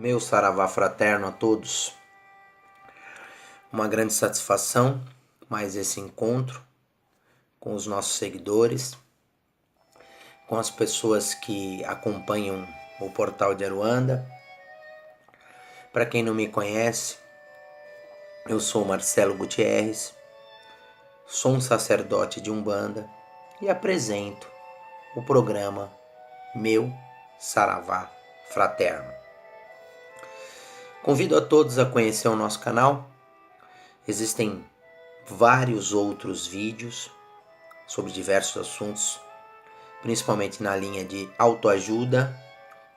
Meu saravá fraterno a todos. Uma grande satisfação mais esse encontro com os nossos seguidores, com as pessoas que acompanham o portal de Aruanda. Para quem não me conhece, eu sou Marcelo Gutierrez, sou um sacerdote de Umbanda e apresento o programa Meu Saravá Fraterno. Convido a todos a conhecer o nosso canal. Existem vários outros vídeos sobre diversos assuntos, principalmente na linha de autoajuda,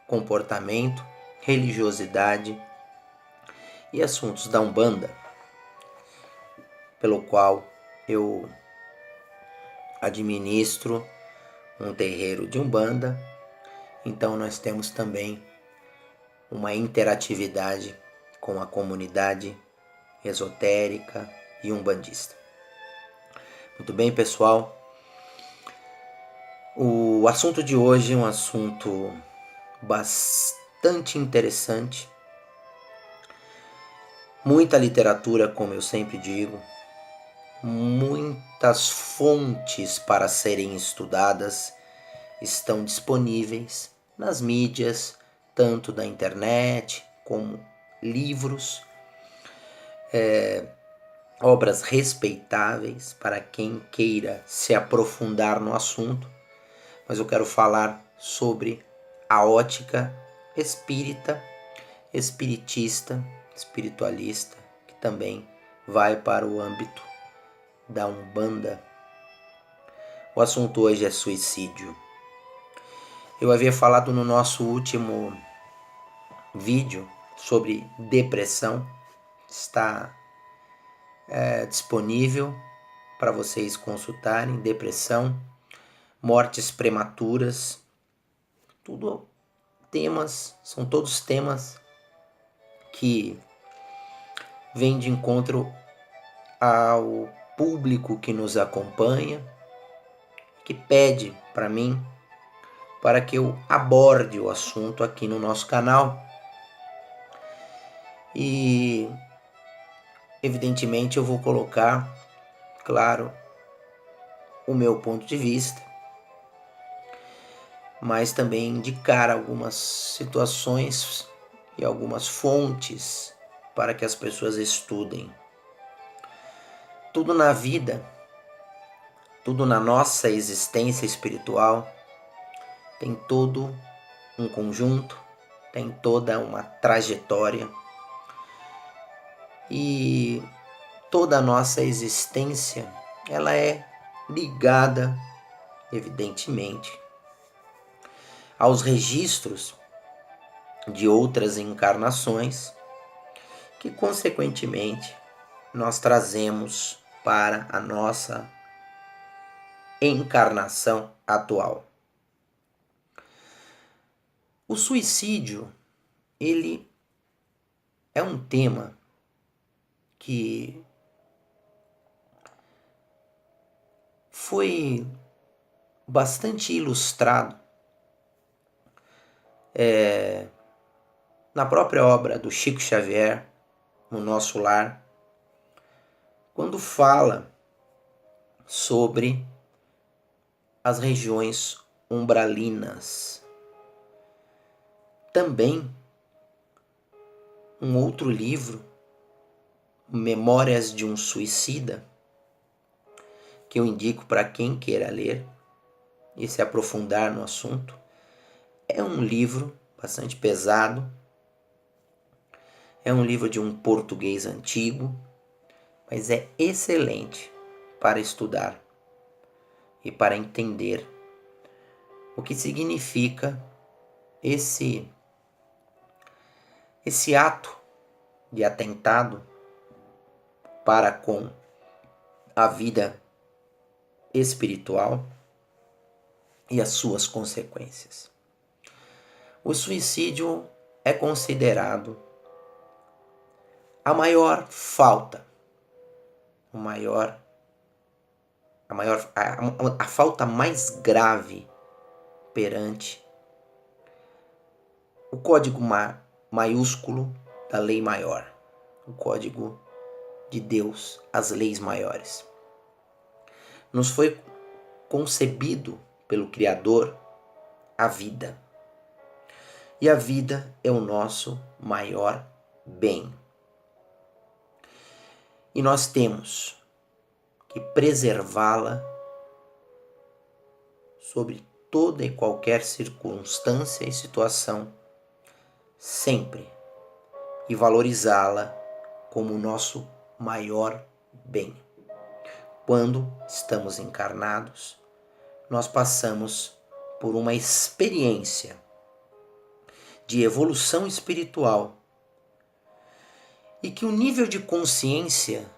comportamento, religiosidade e assuntos da Umbanda, pelo qual eu administro um terreiro de Umbanda. Então nós temos também uma interatividade com a comunidade esotérica e umbandista. Muito bem, pessoal. O assunto de hoje é um assunto bastante interessante. Muita literatura, como eu sempre digo, muitas fontes para serem estudadas estão disponíveis nas mídias, tanto da internet como livros, obras respeitáveis para quem queira se aprofundar no assunto. Mas eu quero falar sobre a ótica espírita, espiritista, espiritualista, que também vai para o âmbito da Umbanda. O assunto hoje é suicídio. Eu havia falado no nosso último vídeo sobre depressão. Está disponível para vocês consultarem. Depressão, mortes prematuras, são todos temas que vêm de encontro ao público que nos acompanha, que pede para mim para que eu aborde o assunto aqui no nosso canal. E evidentemente eu vou colocar, claro, o meu ponto de vista, mas também indicar algumas situações e algumas fontes para que as pessoas estudem. Tudo na vida, tudo na nossa existência espiritual tem todo um conjunto, tem toda uma trajetória, e toda a nossa existência ela é ligada, evidentemente, aos registros de outras encarnações que, consequentemente, nós trazemos para a nossa encarnação atual. O suicídio, ele é um tema que foi bastante ilustrado na própria obra do Chico Xavier, No Nosso Lar, quando fala sobre as regiões umbralinas. Também um outro livro, Memórias de um Suicida, que eu indico para quem queira ler e se aprofundar no assunto. É um livro bastante pesado, é um livro de um português antigo, mas é excelente para estudar e para entender o que significa esse ato de atentado para com a vida espiritual e as suas consequências. O suicídio é considerado a maior falta, a falta mais grave perante o Código maiúsculo da lei maior, o código de Deus, as leis maiores. Nos foi concebido pelo Criador a vida. E a vida é o nosso maior bem. E nós temos que preservá-la sobre toda e qualquer circunstância e situação, sempre, e valorizá-la como o nosso maior bem. Quando estamos encarnados, nós passamos por uma experiência de evolução espiritual e que o nível de consciência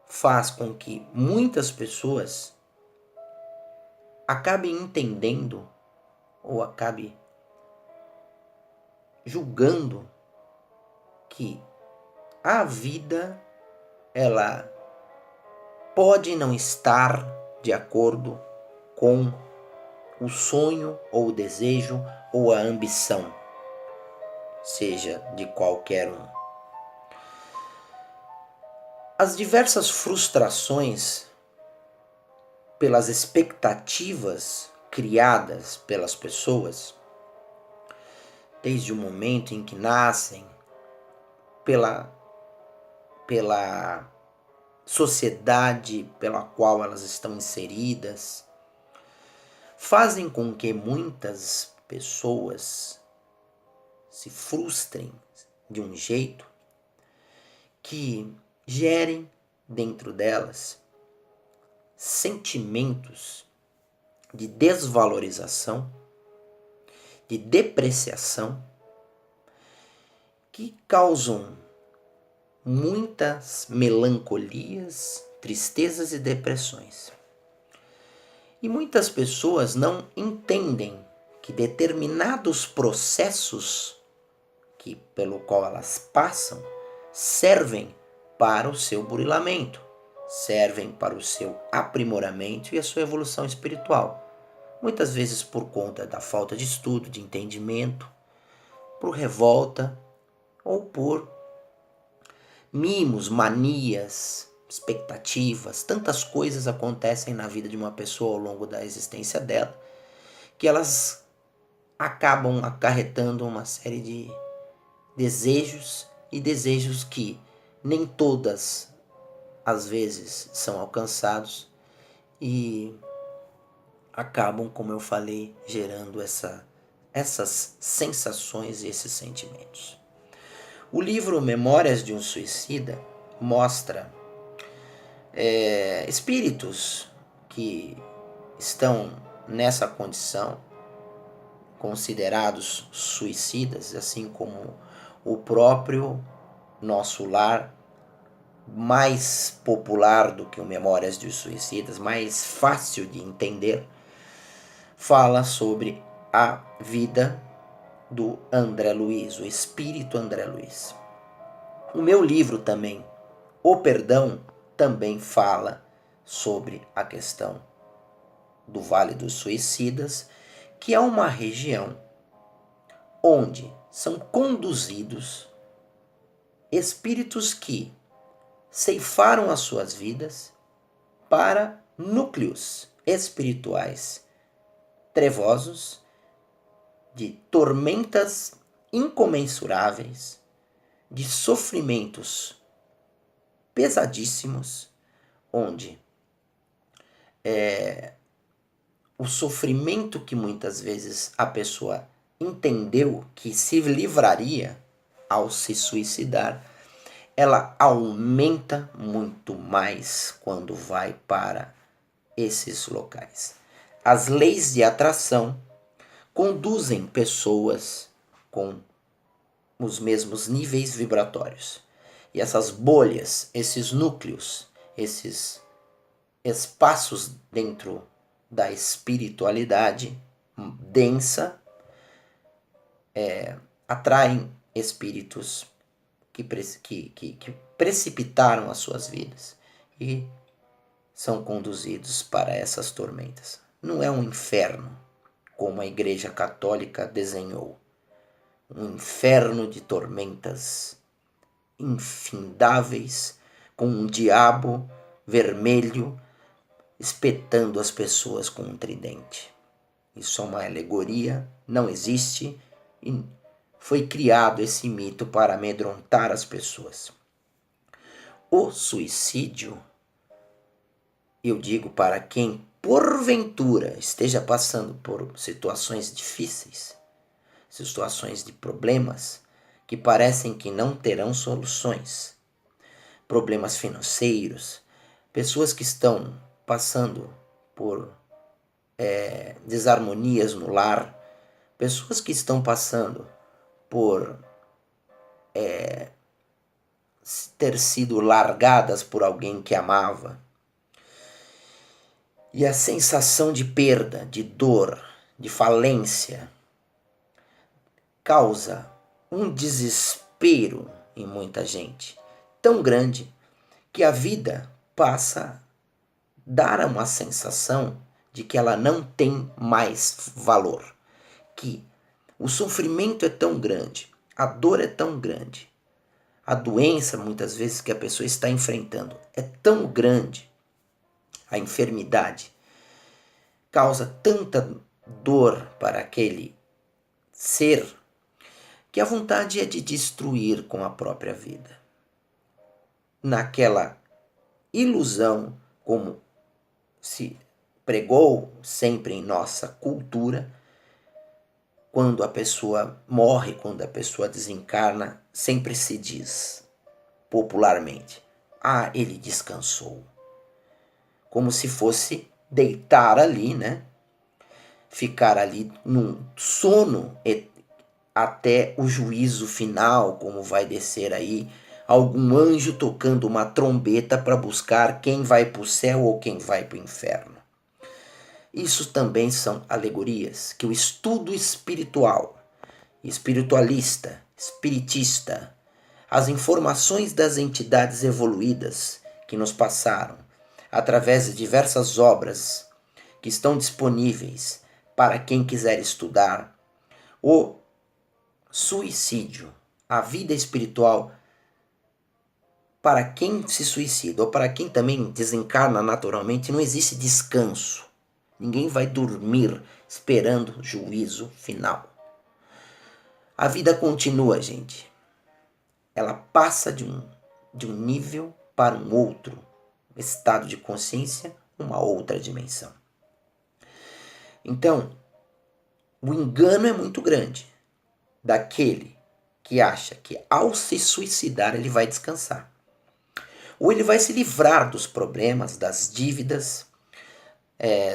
faz com que muitas pessoas acabem entendendo ou acabem julgando que a vida, ela pode não estar de acordo com o sonho ou o desejo ou a ambição, seja de qualquer um. As diversas frustrações pelas expectativas criadas pelas pessoas, desde o momento em que nascem, pela sociedade pela qual elas estão inseridas, fazem com que muitas pessoas se frustrem de um jeito que gerem dentro delas sentimentos de desvalorização, de depreciação, que causam muitas melancolias, tristezas e depressões. E muitas pessoas não entendem que determinados processos pelo qual elas passam servem para o seu burilamento, servem para o seu aprimoramento e a sua evolução espiritual. Muitas vezes por conta da falta de estudo, de entendimento, por revolta ou por mimos, manias, expectativas, tantas coisas acontecem na vida de uma pessoa ao longo da existência dela, que elas acabam acarretando uma série de desejos e desejos que nem todas as vezes são alcançados e acabam, como eu falei, gerando essas sensações e esses sentimentos. O livro Memórias de um Suicida mostra espíritos que estão nessa condição, considerados suicidas, assim como o próprio Nosso Lar, mais popular do que o Memórias de Suicidas, mais fácil de entender, fala sobre a vida do André Luiz, o espírito André Luiz. O meu livro também, O Perdão, também fala sobre a questão do Vale dos Suicidas, que é uma região onde são conduzidos espíritos que ceifaram as suas vidas para núcleos espirituais trevosos, de tormentas incomensuráveis, de sofrimentos pesadíssimos, onde o sofrimento que muitas vezes a pessoa entendeu que se livraria ao se suicidar, ela aumenta muito mais quando vai para esses locais. As leis de atração conduzem pessoas com os mesmos níveis vibratórios. E essas bolhas, esses núcleos, esses espaços dentro da espiritualidade densa, atraem espíritos que precipitaram as suas vidas e são conduzidos para essas tormentas. Não é um inferno como a Igreja Católica desenhou. um inferno de tormentas infindáveis, com um diabo vermelho espetando as pessoas com um tridente. Isso é uma alegoria, não existe, e foi criado esse mito para amedrontar as pessoas. O suicídio, eu digo para quem porventura esteja passando por situações difíceis, situações de problemas que parecem que não terão soluções, problemas financeiros, pessoas que estão passando por desarmonias no lar, pessoas que estão passando por ter sido largadas por alguém que amava. E a sensação de perda, de dor, de falência, causa um desespero em muita gente tão grande que a vida passa a dar uma sensação de que ela não tem mais valor, que o sofrimento é tão grande, a dor é tão grande, a doença muitas vezes que a pessoa está enfrentando é tão grande, a enfermidade causa tanta dor para aquele ser que a vontade é de destruir com a própria vida. Naquela ilusão, como se pregou sempre em nossa cultura, quando a pessoa morre, quando a pessoa desencarna, sempre se diz popularmente: ah, ele descansou. Como se fosse deitar ali, né? Ficar ali num sono até o juízo final, como vai descer aí algum anjo tocando uma trombeta para buscar quem vai para o céu ou quem vai para o inferno. Isso também são alegorias que o estudo espiritual, espiritualista, espiritista, as informações das entidades evoluídas que nos passaram através de diversas obras que estão disponíveis para quem quiser estudar, o suicídio, a vida espiritual, para quem se suicida ou para quem também desencarna naturalmente, não existe descanso. Ninguém vai dormir esperando o juízo final. A vida continua, gente. Ela passa de um nível para um outro estado de consciência, uma outra dimensão. Então, o engano é muito grande daquele que acha que ao se suicidar ele vai descansar. Ou ele vai se livrar dos problemas, das dívidas,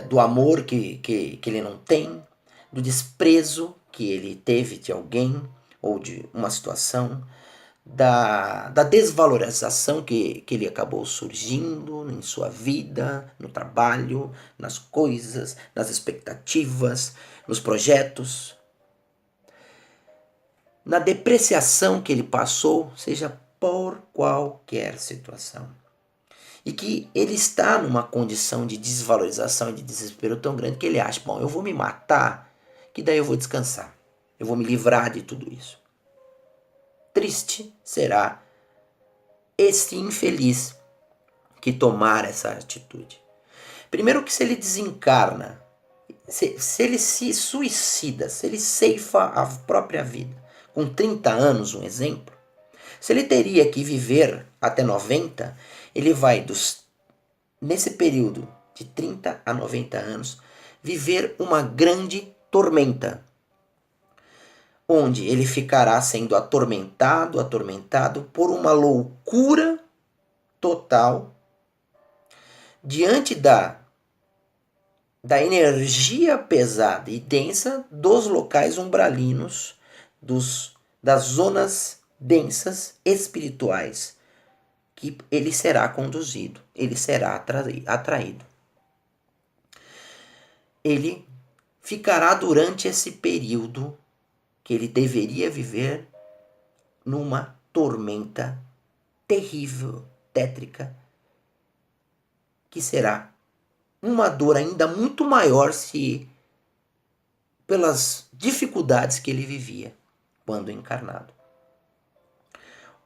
do amor que ele não tem, do desprezo que ele teve de alguém ou de uma situação, da desvalorização que ele acabou surgindo em sua vida, no trabalho, nas coisas, nas expectativas, nos projetos, na depreciação que ele passou, seja por qualquer situação. E que ele está numa condição de desvalorização e de desespero tão grande que ele acha, bom, eu vou me matar, que daí eu vou descansar. Eu vou me livrar de tudo isso. Triste será este infeliz que tomar essa atitude. Primeiro que se ele desencarna, se ele se suicida, se ele ceifa a própria vida, com 30 anos, um exemplo, se ele teria que viver até 90, ele vai, nesse período de 30 a 90 anos, viver uma grande tormenta, onde ele ficará sendo atormentado por uma loucura total, diante da energia pesada e densa dos locais umbralinos, das zonas densas espirituais, que ele será conduzido, ele será atraído. Ele ficará durante esse período que ele deveria viver numa tormenta terrível, tétrica, que será uma dor ainda muito maior se pelas dificuldades que ele vivia, quando encarnado.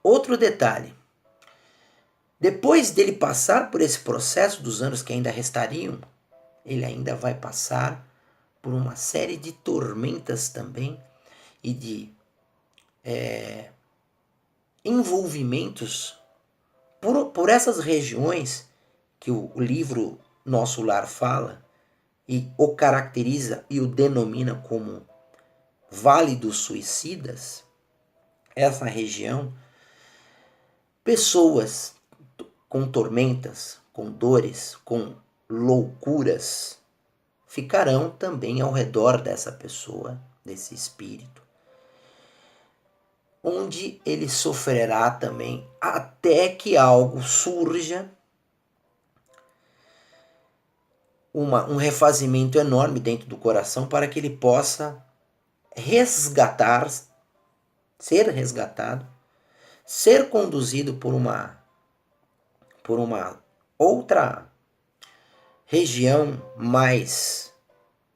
Outro detalhe: depois dele passar por esse processo dos anos que ainda restariam, ele ainda vai passar por uma série de tormentas também e de envolvimentos por essas regiões que o livro Nosso Lar fala e o caracteriza e o denomina como Vale dos Suicidas. Essa região, pessoas com tormentas, com dores, com loucuras, ficarão também ao redor dessa pessoa, desse espírito, onde ele sofrerá também até que algo surja, um refazimento enorme dentro do coração para que ele possa ser resgatado, ser conduzido por uma outra região mais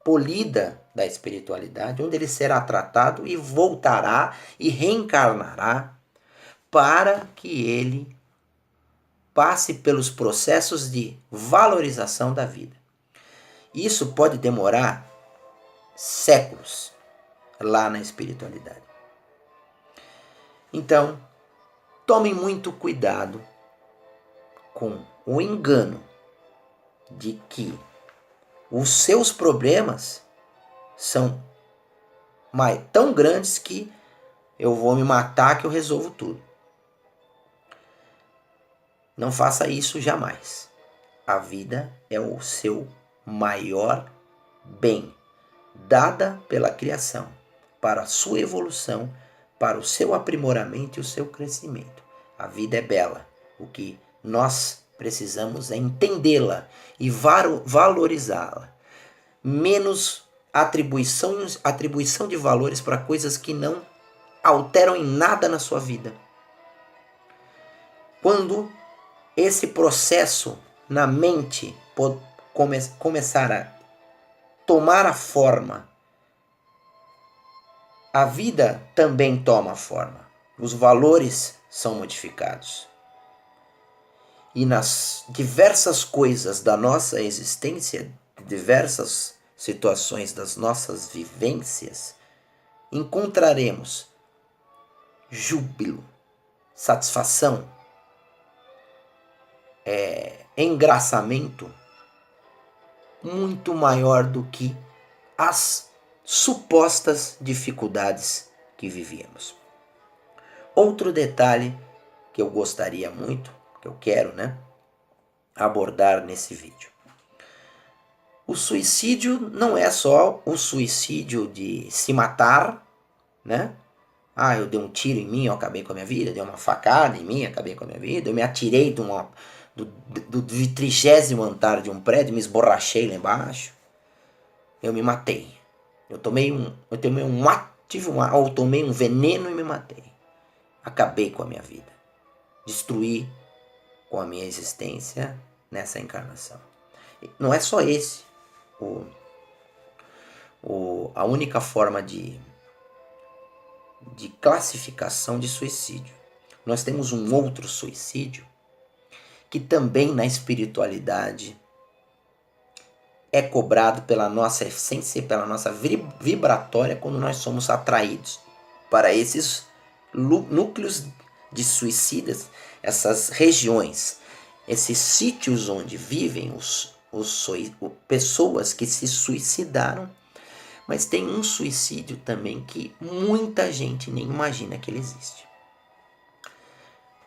polida da espiritualidade, onde ele será tratado e voltará e reencarnará para que ele passe pelos processos de valorização da vida. Isso pode demorar séculos lá na espiritualidade. Então, tomem muito cuidado com o engano de que os seus problemas são tão grandes que eu vou me matar que eu resolvo tudo. Não faça isso jamais. A vida é o seu maior bem, dada pela criação, para a sua evolução, para o seu aprimoramento e o seu crescimento. A vida é bela. O que nós precisamos é entendê-la e valorizá-la. Menos atribuição de valores para coisas que não alteram em nada na sua vida. Quando esse processo na mente começar a tomar a forma, a vida também toma forma. Os valores são modificados. E nas diversas coisas da nossa existência, diversas situações das nossas vivências, encontraremos júbilo, satisfação, engraçamento muito maior do que as supostas dificuldades que vivíamos. Outro detalhe que eu gostaria muito, que eu quero, abordar nesse vídeo. O suicídio não é só o suicídio de se matar, eu dei um tiro em mim, eu acabei com a minha vida, dei uma facada em mim, acabei com a minha vida, eu me atirei do 30º andar de um prédio, me esborrachei lá embaixo, eu me matei. Eu tomei um veneno e me matei. Acabei com a minha vida. Destruí com a minha existência nessa encarnação. Não é só esse a única forma de classificação de suicídio. Nós temos um outro suicídio que também na espiritualidade é cobrado pela nossa essência, pela nossa vibratória, quando nós somos atraídos para esses núcleos de suicidas, essas regiões, esses sítios onde vivem pessoas que se suicidaram. Mas tem um suicídio também que muita gente nem imagina que ele existe.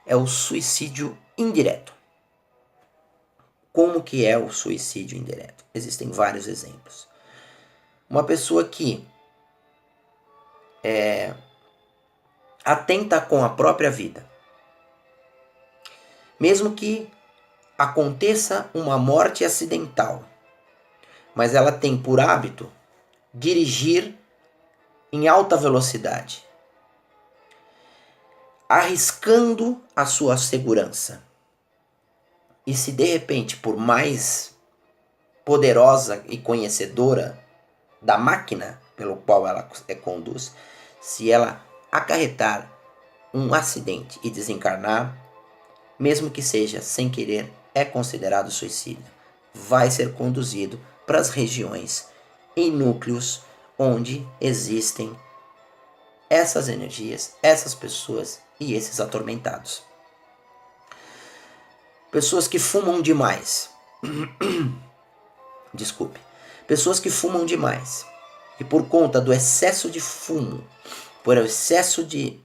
É o suicídio indireto. Como que é o suicídio indireto? Existem vários exemplos. Uma pessoa que atenta com a própria vida. Mesmo que aconteça uma morte acidental, mas ela tem por hábito dirigir em alta velocidade, arriscando a sua segurança. E se de repente, por mais poderosa e conhecedora da máquina pelo qual ela conduz, se ela acarretar um acidente e desencarnar, mesmo que seja sem querer, é considerado suicida. Vai ser conduzido para as regiões em núcleos onde existem essas energias, essas pessoas e esses atormentados. Pessoas que fumam demais. Desculpe. Pessoas que fumam demais. E por conta do excesso de fumo, por excesso de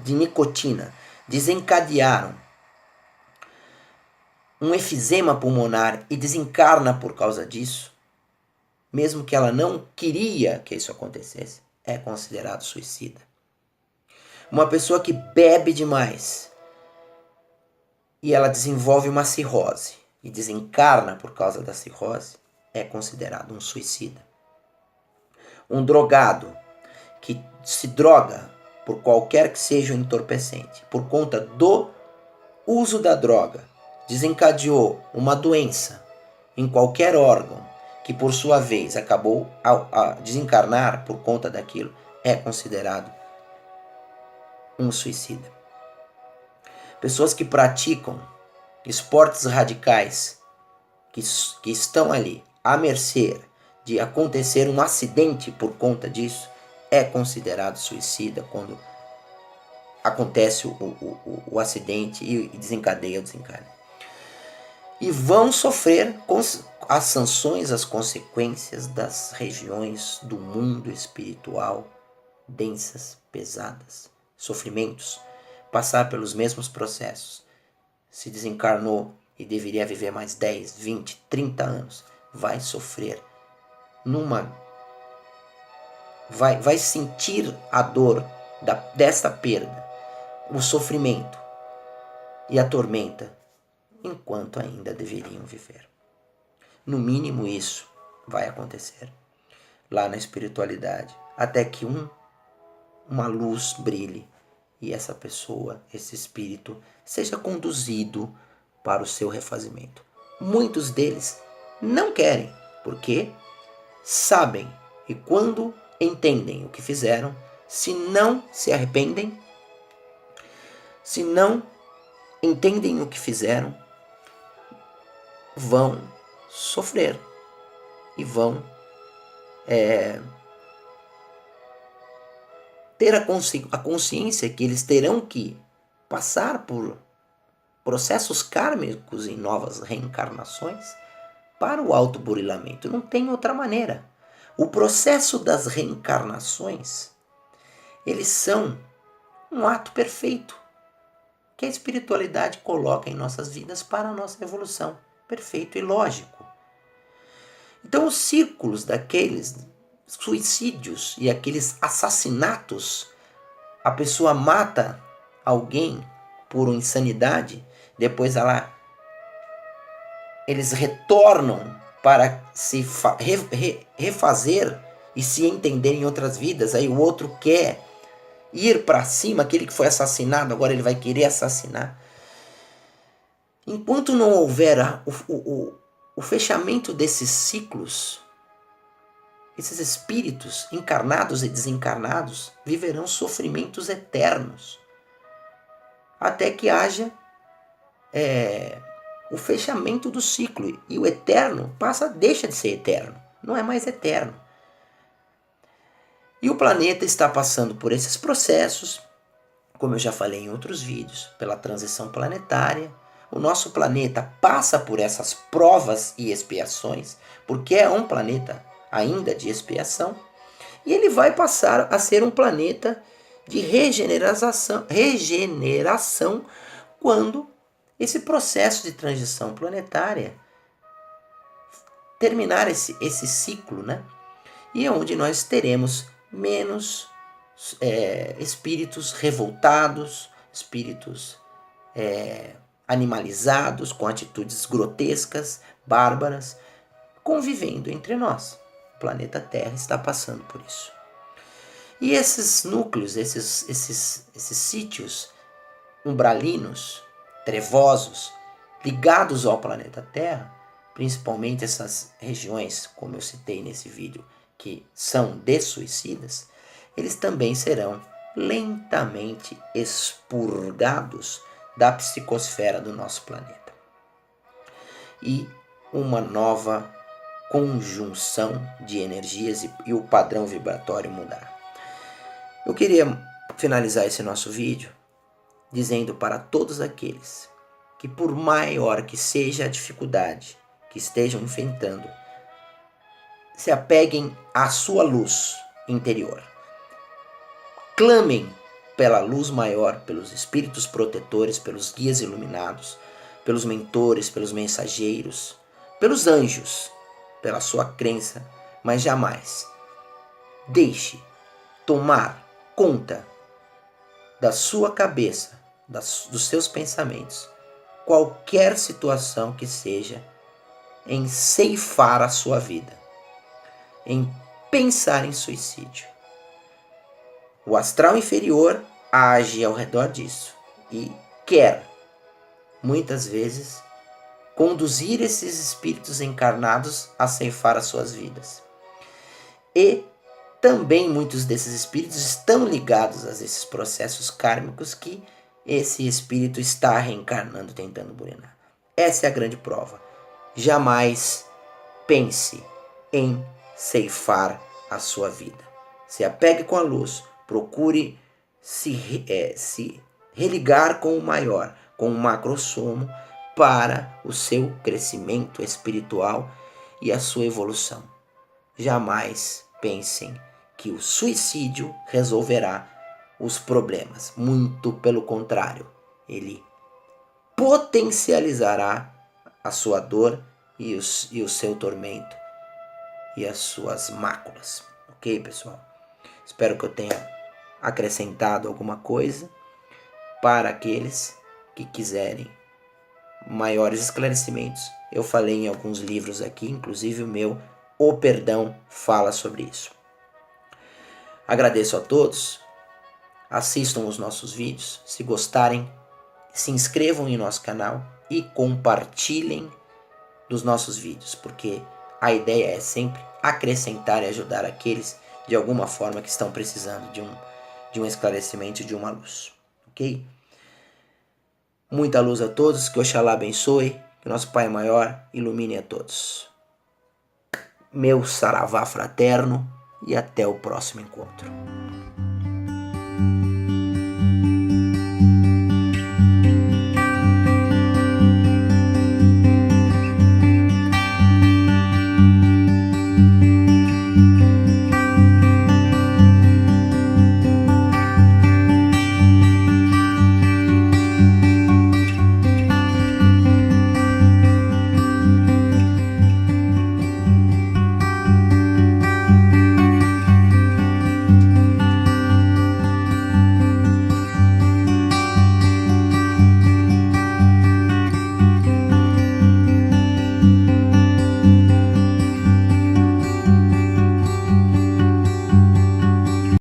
nicotina, desencadearam um efizema pulmonar e desencarna por causa disso, mesmo que ela não queria que isso acontecesse, é considerado suicida. Uma pessoa que bebe demais e ela desenvolve uma cirrose e desencarna por causa da cirrose, é considerado um suicida. Um drogado que se droga por qualquer que seja o entorpecente, por conta do uso da droga, desencadeou uma doença em qualquer órgão, que por sua vez acabou a desencarnar por conta daquilo, é considerado um suicida. Pessoas que praticam esportes radicais, que estão ali à mercê de acontecer um acidente por conta disso, é considerado suicida quando acontece o acidente e desencadeia o desencarne. E vão sofrer as sanções, as consequências das regiões do mundo espiritual densas, pesadas, sofrimentos, passar pelos mesmos processos. Se desencarnou e deveria viver mais 10, 20, 30 anos, vai sofrer vai sentir a dor desta perda, o sofrimento e a tormenta, enquanto ainda deveriam viver. No mínimo isso vai acontecer lá na espiritualidade, até que uma luz brilhe e essa pessoa, esse espírito, seja conduzido para o seu refazimento. Muitos deles não querem, porque sabem e quando entendem o que fizeram, se não se arrependem, se não entendem o que fizeram, vão sofrer e vão ter a consciência que eles terão que passar por processos kármicos em novas reencarnações para o autoburilamento. Não tem outra maneira. O processo das reencarnações, eles são um ato perfeito que a espiritualidade coloca em nossas vidas para a nossa evolução. Perfeito e lógico. Então os círculos daqueles suicídios e aqueles assassinatos, a pessoa mata alguém por insanidade, depois eles retornam para se refazer e se entender em outras vidas. Aí o outro quer ir para cima, aquele que foi assassinado, agora ele vai querer assassinar. Enquanto não houver o fechamento desses ciclos, esses espíritos encarnados e desencarnados viverão sofrimentos eternos, até que haja o fechamento do ciclo, e o eterno deixa de ser eterno, não é mais eterno. E o planeta está passando por esses processos, como eu já falei em outros vídeos, pela transição planetária. O nosso planeta passa por essas provas e expiações, porque é um planeta ainda de expiação, e ele vai passar a ser um planeta de regeneração quando esse processo de transição planetária terminar esse ciclo, né? E é onde nós teremos menos espíritos revoltados, espíritos animalizados, com atitudes grotescas, bárbaras, convivendo entre nós. O planeta Terra está passando por isso. E esses núcleos, esses sítios umbralinos, trevosos, ligados ao planeta Terra, principalmente essas regiões, como eu citei nesse vídeo, que são de suicidas, eles também serão lentamente expurgados da psicosfera do nosso planeta. E uma nova conjunção de energias e o padrão vibratório mudará. Eu queria finalizar esse nosso vídeo dizendo para todos aqueles que, por maior que seja a dificuldade que estejam enfrentando, se apeguem à sua luz interior. Clamem pela luz maior, pelos espíritos protetores, pelos guias iluminados, pelos mentores, pelos mensageiros, pelos anjos, pela sua crença, mas jamais deixe tomar conta da sua cabeça, dos seus pensamentos, qualquer situação que seja, em ceifar a sua vida, em pensar em suicídio. O astral inferior age ao redor disso e quer, muitas vezes, conduzir esses espíritos encarnados a ceifar as suas vidas. E também muitos desses espíritos estão ligados a esses processos kármicos que esse espírito está reencarnando, tentando burinar. Essa é a grande prova. Jamais pense em ceifar a sua vida. Se apegue com a luz, procure se religar com o maior, com o macrossomo, para o seu crescimento espiritual e a sua evolução. Jamais pensem que o suicídio resolverá os problemas. Muito pelo contrário, ele potencializará a sua dor e o seu tormento e as suas máculas. Ok, pessoal? Espero que eu tenha acrescentado alguma coisa para aqueles que quiserem maiores esclarecimentos. Eu falei em alguns livros aqui, inclusive o meu O Perdão fala sobre isso. Agradeço a todos. Assistam os nossos vídeos. Se gostarem, se inscrevam em nosso canal e compartilhem dos nossos vídeos, porque a ideia é sempre acrescentar e ajudar aqueles de alguma forma que estão precisando de um esclarecimento e de uma luz. Ok? Muita luz a todos, que Oxalá abençoe, que nosso Pai Maior ilumine a todos. Meu saravá fraterno e até o próximo encontro.